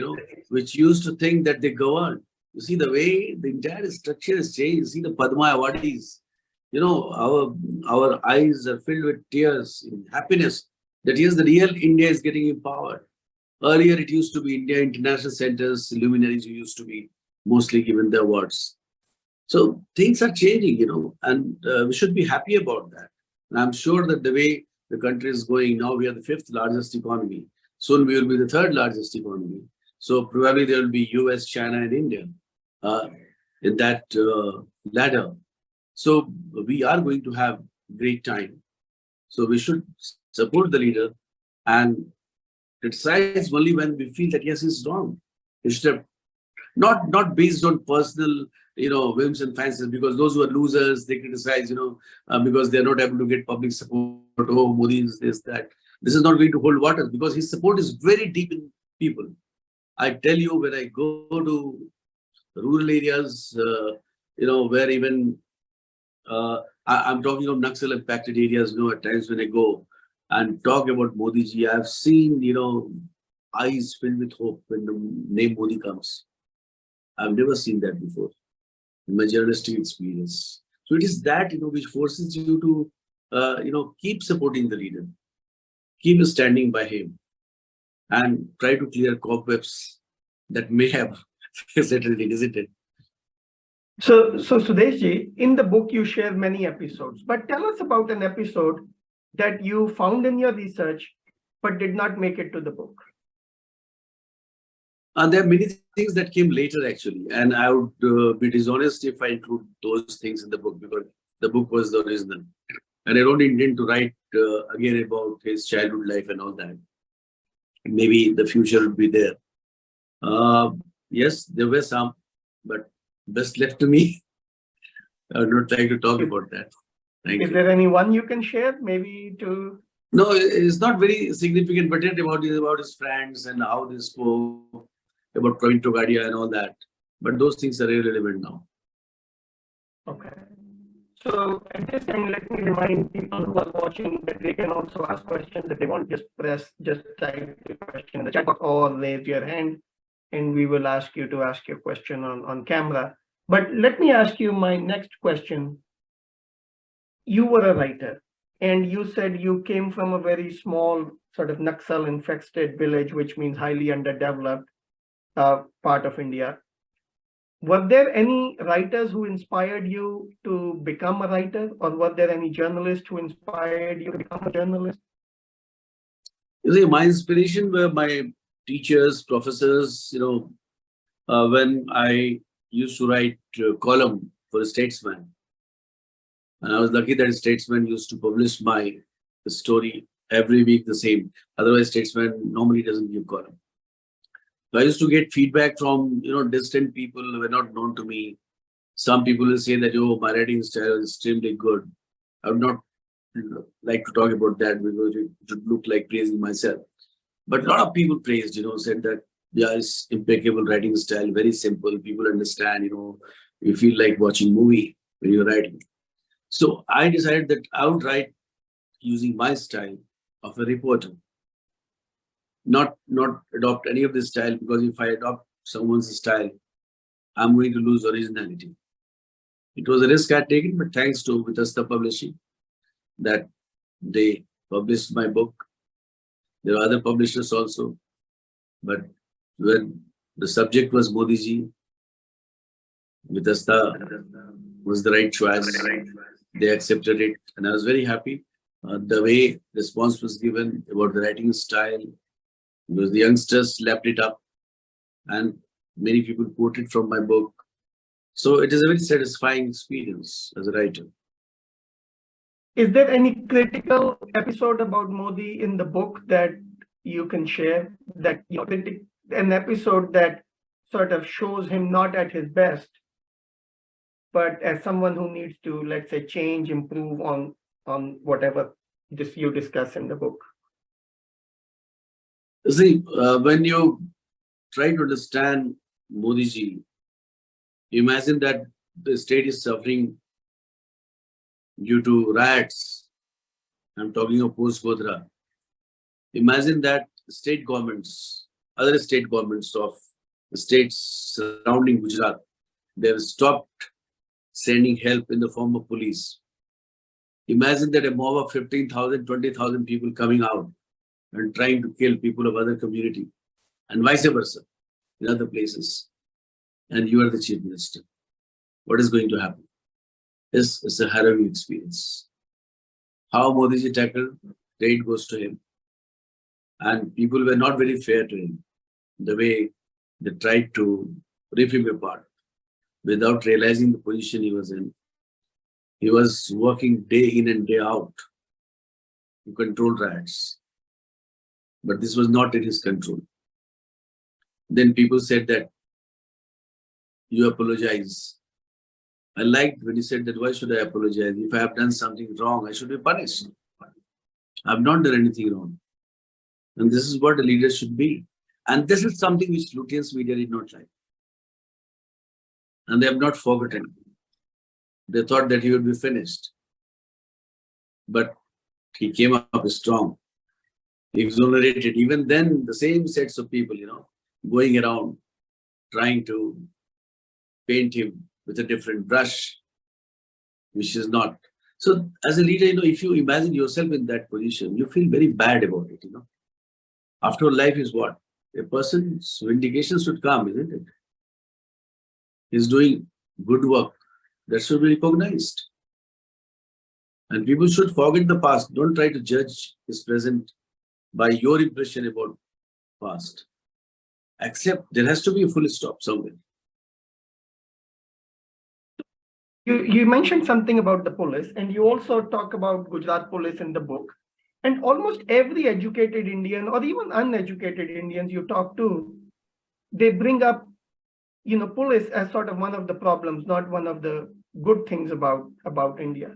which used to think that they govern. You see the way the entire structure has changed. You see the Padma awardees. Our eyes are filled with tears in happiness that yes, the real India is getting empowered. Earlier, it used to be India International Centers, luminaries who used to be mostly given the awards. So things are changing, and we should be happy about that. And I'm sure that the way the country is going now, we are the 5th largest economy. Soon we will be the 3rd largest economy. So probably there will be US, China, and India in that ladder. So we are going to have great time. So we should support the leader and criticize only when we feel that yes, he's wrong. He should have not based on personal, whims and fancies, because those who are losers, they criticize, because they're not able to get public support. Oh, Modi is this, that. This is not going to hold water, because his support is very deep in people. I tell you, when I go to rural areas, where even I'm talking of Naxal impacted areas, at times when I go and talk about Modi ji, I've seen, eyes filled with hope when the name Modi comes. I've never seen that before in my journalistic experience. So it is that, which forces you to, keep supporting the leader, keep standing by him, and try to clear cobwebs that may have settled it, isn't it? So Sudesh ji, in the book, you share many episodes, but tell us about an episode that you found in your research, but did not make it to the book. There are many things that came later, actually, and I would be dishonest if I include those things in the book, because the book was the original. And I don't intend to write again about his childhood life and all that. Maybe the future will be there. Yes, there were some, but best left to me. I would not like to talk about that. Thank you. Is there any one you can share, maybe to? No, it's not very significant, but it about his friends and how they spoke about Praveen Togadia and all that. But those things are irrelevant now. Okay. So at this time, let me remind people who are watching that they can also ask questions. That they want, just type the question in the chat box or raise your hand, and we will ask you to ask your question on camera. But let me ask you my next question. You were a writer, and you said you came from a very small sort of Naxal infested village, which means highly underdeveloped part of India. Were there any writers who inspired you to become a writer, or were there any journalists who inspired you to become a journalist? You see, my inspiration were my teachers, professors, when I used to write a column for a Statesman. And I was lucky that Statesman used to publish my story every week the same. Otherwise, Statesman normally doesn't give column. So I used to get feedback from, distant people who were not known to me. Some people will say that, my writing style is extremely good. I would not like to talk about that because it would look like praising myself. But a lot of people praised, said that, yeah, it's impeccable writing style, very simple. People understand, you feel like watching movie when you're writing. So I decided that I would write using my style of a reporter, not adopt any of this style, because if I adopt someone's style, I'm going to lose originality. It was a risk I had taken, but thanks to Vitasta Publishing that they published my book. There are other publishers also, but when the subject was Modi ji, Vitasta was the right choice. They accepted it, and I was very happy. The way response was given about the writing style, because the youngsters lapped it up, and many people quoted from my book. So it is a very satisfying experience as a writer. Is there any critical episode about Modi in the book that you can share? That an episode that sort of shows him not at his best, but as someone who needs to, let's say, change, improve on whatever you discuss in the book. See, when you try to understand Modi ji, imagine that the state is suffering due to riots. I'm talking of post-Godhra. Imagine that state governments, other state governments of the states surrounding Gujarat, they have stopped sending help in the form of police. Imagine that a mob of 15,000, 20,000 people coming out and trying to kill people of other community, and vice versa in other places. And you are the chief minister. What is going to happen? This is a harrowing experience. How Modi ji tackled, credit goes to him. And people were not very fair to him. The way they tried to rip him apart without realizing the position he was in. He was working day in and day out to control riots. But this was not in his control. Then people said that you apologize. I liked when he said that, why should I apologize? If I have done something wrong, I should be punished. I have not done anything wrong. And this is what a leader should be. And this is something which Lutyens media did not like. And they have not forgotten. They thought that he would be finished. But he came up strong. He exonerated. Even then, the same sets of people, going around trying to paint him with a different brush, which is not. So as a leader, if you imagine yourself in that position, you feel very bad about it, After all, life is what? A person's vindication should come, isn't it? He's doing good work. That should be recognized. And people should forget the past. Don't try to judge his present by your impression about past. Accept there has to be a full stop somewhere. You mentioned something about the police, and you also talk about Gujarat police in the book. And almost every educated Indian or even uneducated Indians you talk to, they bring up, police as sort of one of the problems, not one of the good things about India.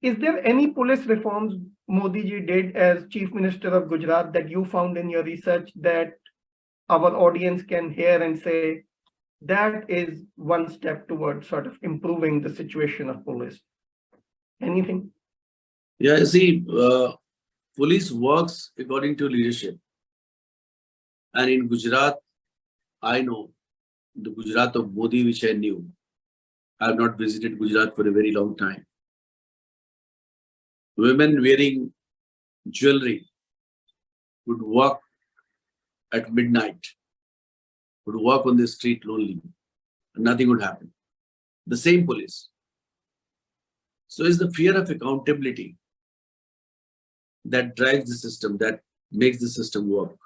Is there any police reforms Modi ji did as Chief Minister of Gujarat that you found in your research that our audience can hear and say, that is one step towards sort of improving the situation of police? Anything? Yeah, you see, police works according to leadership. And in Gujarat, I know the Gujarat of Modi, which I knew. I have not visited Gujarat for a very long time. Women wearing jewelry would walk at midnight, would walk on the street lonely, and nothing would happen. The same police. So it's the fear of accountability that drives the system, that makes the system work.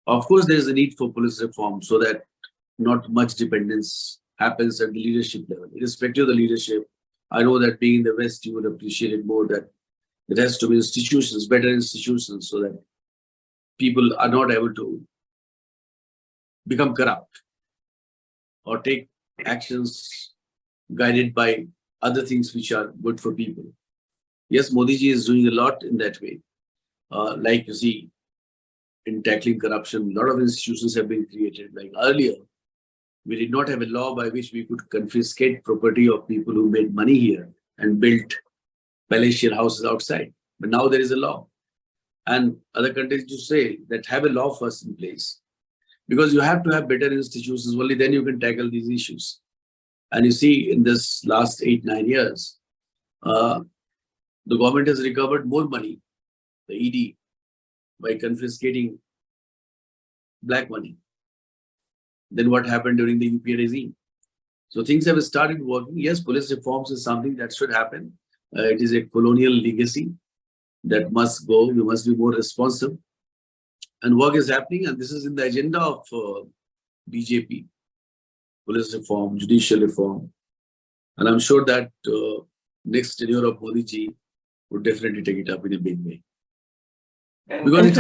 Of course, there is a need for police reform so that not much dependence happens at the leadership level. Irrespective of the leadership, I know that being in the West, you would appreciate it more, that there has to be institutions, better institutions, so that people are not able to become corrupt or take actions guided by other things which are good for people. Yes, Modi ji is doing a lot in that way. Like you see, in tackling corruption, a lot of institutions have been created. Like earlier, we did not have a law by which we could confiscate property of people who made money here and built palatial houses outside. But now there is a law. And other countries do say that have a law first in place. Because you have to have better institutions, only then you can tackle these issues. And you see, in this last 8-9 years, the government has recovered more money, the ED, by confiscating black money than what happened during the UPA regime. So things have started working. Yes, police reforms is something that should happen. It is a colonial legacy that must go. We must be more responsive. And work is happening, and this is in the agenda of BJP, police reform, judicial reform. And I'm sure that next tenure of Modi ji would definitely take it up in a big way. Because it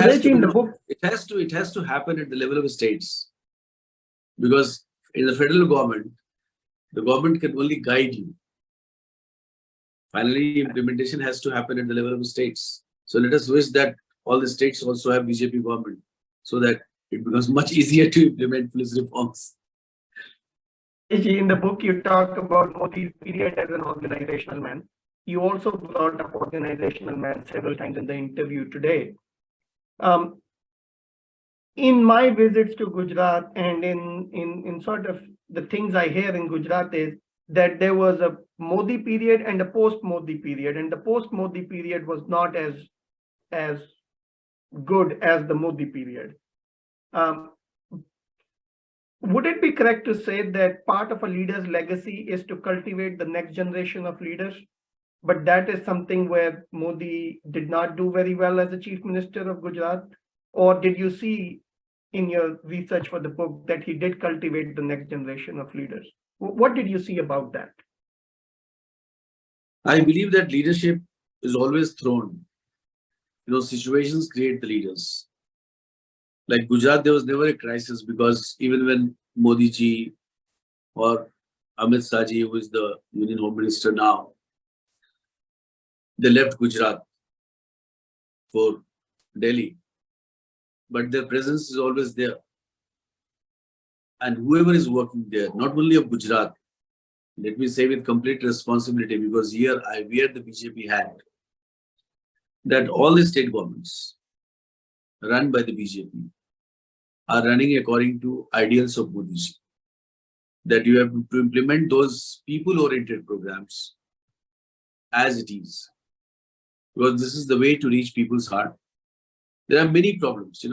has to happen at the level of states. Because in the federal government, the government can only guide you. Finally, implementation has to happen at the level of states. So let us wish that all the states also have BJP government so that it becomes much easier to implement police reforms. In the book, you talk about Modi's period as an organizational man. You also brought up organizational man several times in the interview today. In my visits to Gujarat and in sort of the things I hear in Gujarat is that there was a Modi period and a post-Modi period, and the post-Modi period was not as good as the Modi period. Would it be correct to say that part of a leader's legacy is to cultivate the next generation of leaders? But that is something where Modi did not do very well as a chief minister of Gujarat? Or did you see in your research for the book that he did cultivate the next generation of leaders? What did you see about that? I believe that leadership is always thrown. Situations create the leaders. Like Gujarat, there was never a crisis because even when Modi ji or Amit Shah ji, who is the Union Home Minister now, they left Gujarat for Delhi. But their presence is always there. And whoever is working there, not only of Gujarat, let me say with complete responsibility, because here I wear the BJP hat, that all the state governments run by the BJP are running according to ideals of Modi ji. That you have to implement those people-oriented programs as it is. Because this is the way to reach people's heart. There are many problems,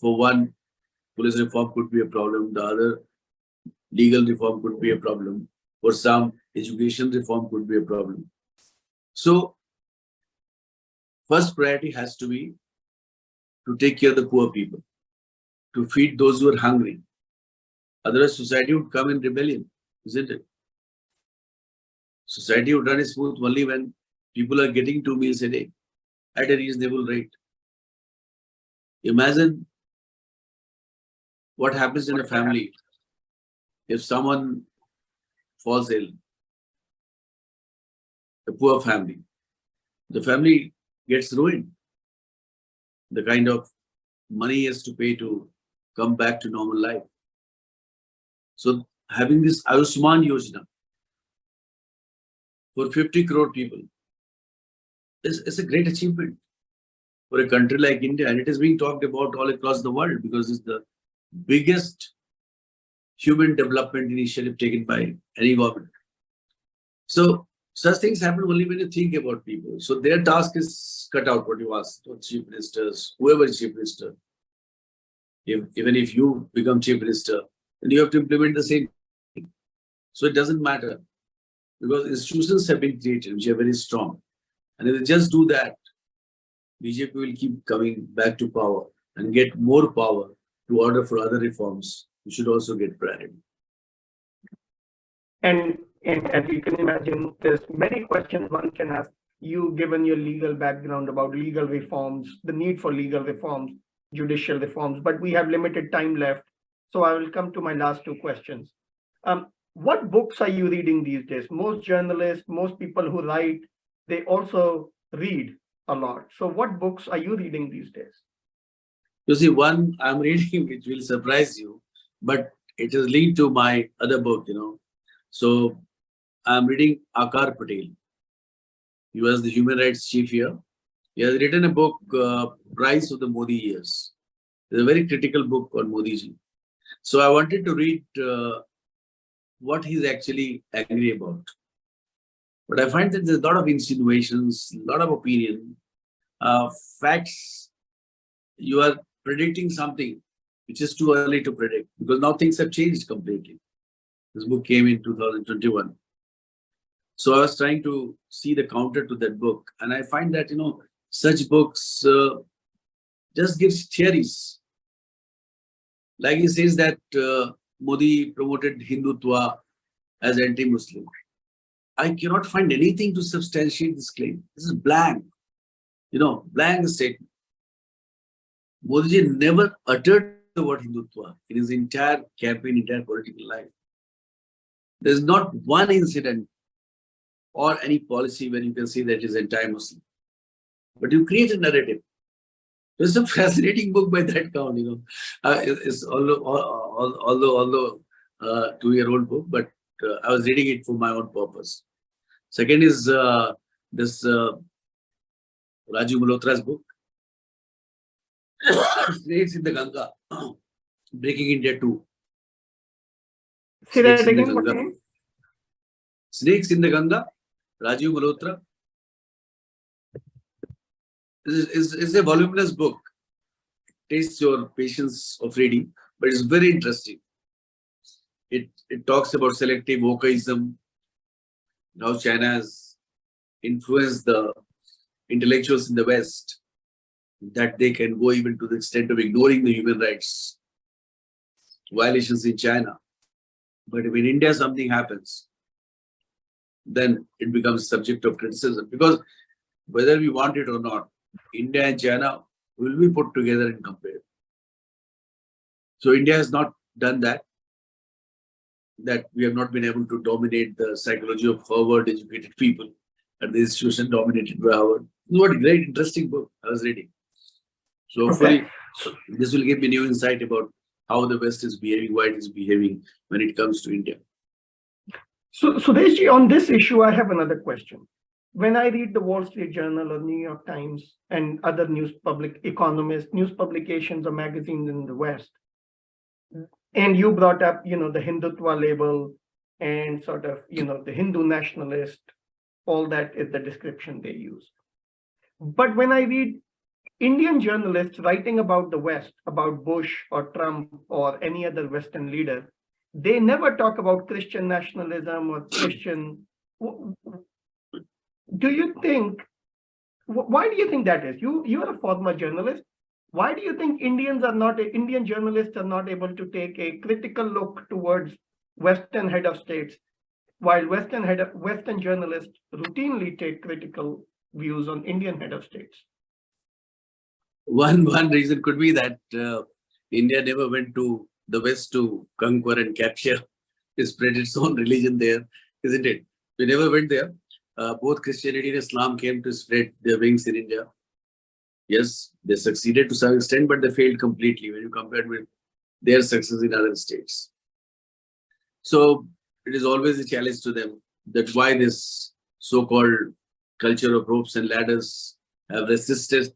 For one, police reform could be a problem. The other, legal reform could be a problem. For some, education reform could be a problem. So, first priority has to be to take care of the poor people, to feed those who are hungry. Otherwise, society would come in rebellion, isn't it? Society would run smooth only when people are getting 2 meals a day at a reasonable rate. Imagine what happens in a family if someone falls ill, a poor family. The family gets ruined. The kind of money he has to pay to come back to normal life. So having this Ayushman Yojana for 50 crore people is a great achievement for a country like India, and it is being talked about all across the world because it's the biggest human development initiative taken by any government. So such things happen only when you think about people. So their task is cut out, what you asked, chief ministers, whoever is chief minister. Even if you become chief minister, then you have to implement the same thing. So it doesn't matter because institutions have been created which are very strong. And if they just do that, BJP will keep coming back to power and get more power to order for other reforms. We should also get priority. And as you can imagine, there's many questions one can ask you, given your legal background, about legal reforms, the need for legal reforms, judicial reforms, but we have limited time left. So I will come to my last two questions. What books are you reading these days? Most journalists, most people who write, they also read a lot. So what books are you reading these days? You see, one I'm reading which will surprise you, but it is linked to my other book. So I'm reading Akar Patel. He was the human rights chief here. He has written a book, Rise of the Modi Years. It's a very critical book on Modi ji. So I wanted to read what he's actually angry about. But I find that there's a lot of insinuations, a lot of opinion, facts. You are predicting something which is too early to predict because now things have changed completely. This book came in 2021. So I was trying to see the counter to that book. And I find that, such books just gives theories. Like he says that Modi promoted Hindutva as anti-Muslim. I cannot find anything to substantiate this claim. This is blank, blank statement. Modi ji never uttered the word Hindutva in his entire campaign, entire political life. There's not one incident or any policy where you can say that is anti-Muslim. But you create a narrative. It's a fascinating book by that count, It's although 2-year-old book, but I was reading it for my own purpose. Second is this Raju Malhotra's book, Snakes in the Ganga, Breaking India 2. Say that again, what name? Snakes in the Ganga, Raju Malhotra. This is a voluminous book. It takes your patience of reading, but it's very interesting. It talks about selective wokeism, how China has influenced the intellectuals in the West, that they can go even to the extent of ignoring the human rights violations in China. But if in India something happens, then it becomes subject of criticism. Because whether we want it or not, India and China will be put together and compared. So India has not done that we have not been able to dominate the psychology of Harvard-educated people and the institution dominated by Harvard. What a great, interesting book I was reading. So hopefully, this will give me new insight about how the West is behaving, why it is behaving when it comes to India. So Sudeshji, on this issue, I have another question. When I read the Wall Street Journal or New York Times and other news publications or magazines in the West, and you brought up, the Hindutva label and sort of, the Hindu nationalist, all that is the description they use. But when I read Indian journalists writing about the West, about Bush or Trump or any other Western leader, they never talk about Christian nationalism or Christian. Do you think, why do you think that is? You are a former journalist. Why do you think Indian journalists are not able to take a critical look towards Western head of states, while Western journalists routinely take critical views on Indian head of states? One reason could be that India never went to the West to conquer and capture, spread its own religion there, isn't it? We never went there. Both Christianity and Islam came to spread their wings in India. Yes, they succeeded to some extent, but they failed completely when you compare with their success in other states. So it is always a challenge to them that why this so-called culture of ropes and ladders have resisted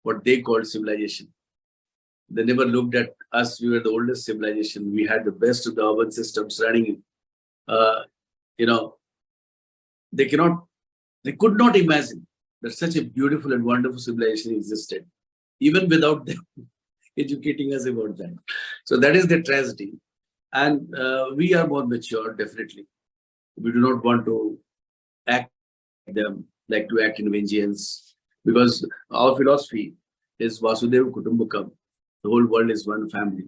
what they called civilization. They never looked at us. We were the oldest civilization. We had the best of the urban systems running. They could not imagine that such a beautiful and wonderful civilization existed, even without them educating us about that. So that is the tragedy. And we are more mature, definitely. We do not want to act like to act in vengeance, because our philosophy is Vasudeva Kutumbakam. The whole world is one family.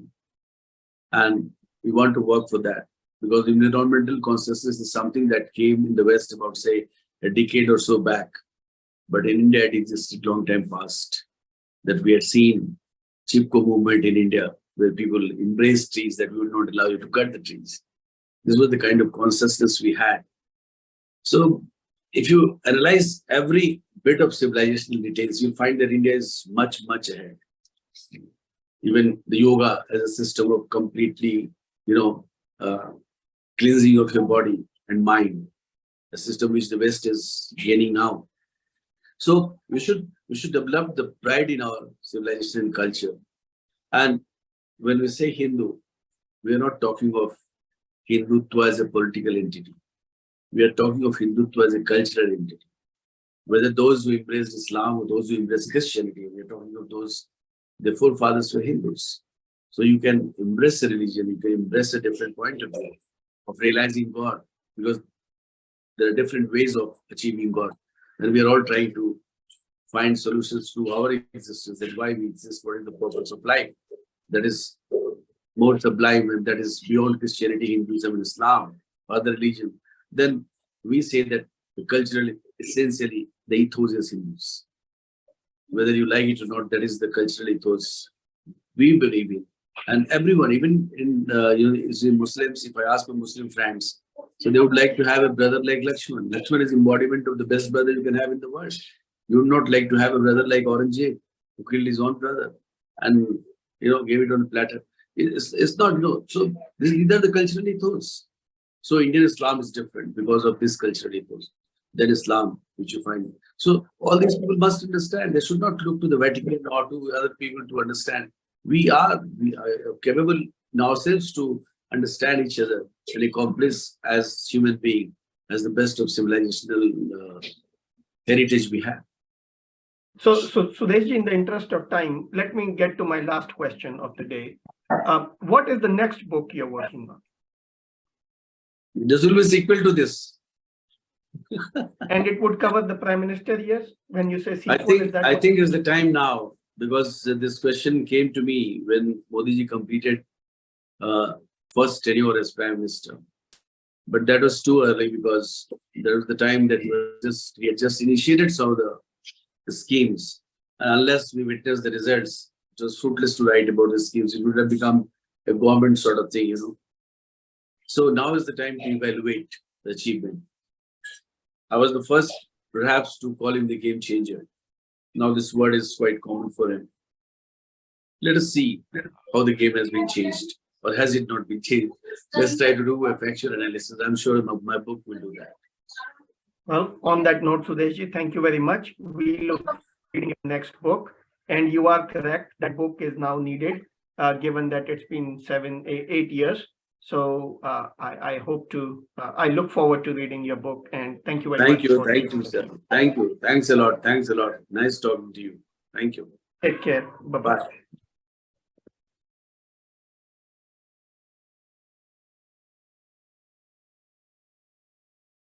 And we want to work for that, because environmental consciousness is something that came in the West about, say, a decade or so back. But in India, it existed long time past. That we had seen Chipko movement in India, where people embraced trees, that we would not allow you to cut the trees. This was the kind of consciousness we had. So if you analyze every bit of civilizational details, you'll find that India is much, much ahead. Even the yoga as a system of completely, cleansing of your body and mind, a system which the West is gaining now. So we should develop the pride in our civilization and culture. And when we say Hindu, we are not talking of Hindutva as a political entity. We are talking of Hindutva as a cultural entity. Whether those who embraced Islam or those who embraced Christianity, we are talking of those, the forefathers were Hindus. So you can embrace a religion, you can embrace a different point of view of realizing God, because there are different ways of achieving God. And we are all trying to find solutions to our existence and why we exist, what is the purpose of life. That is more sublime and that is beyond Christianity, Hinduism, and Islam, other religion. Then we say that the cultural, essentially, the ethos is Hindus. Whether you like it or not, that is the cultural ethos we believe in. And everyone, even in Muslims, if I ask my Muslim friends, so they would like to have a brother like Lakshman. Lakshman is embodiment of the best brother you can have in the world. You would not like to have a brother like Aurangzeb, who killed his own brother and gave it on a platter. It's not, so these are the cultural ethos. So Indian Islam is different because of this cultural ethos than Islam, which you find. So all these people must understand. They should not look to the Vatican or to other people to understand. We are capable in ourselves to understand each other and accomplish as human beings, as the best of civilizational heritage we have. So Sudeshji, in the interest of time, let me get to my last question of the day. What is the next book you're working on? This will be sequel to this. And it would cover the Prime Minister years when you say sequel? I think it's the time now, because this question came to me when Modi ji completed first tenure as Prime Minister. But that was too early, because that was the time that he had just initiated some of the schemes. And unless we witnessed the results, it was fruitless to write about the schemes. It would have become a government sort of thing, So now is the time to evaluate the achievement. I was the first, perhaps, to call him the game changer. Now this word is quite common for him. Let us see how the game has been changed, or has it not been changed. Let's try to do a factual analysis. I'm sure my book will do that. Well, on that note, Sudeshji, thank you very much. We look forward to reading your next book. And you are correct, that book is now needed, given that it's been 8 years. So I look forward to reading your book, and thank you very much. Thank you, sir. Thank you. Thanks a lot. Nice talking to you. Thank you. Take care. Bye-bye.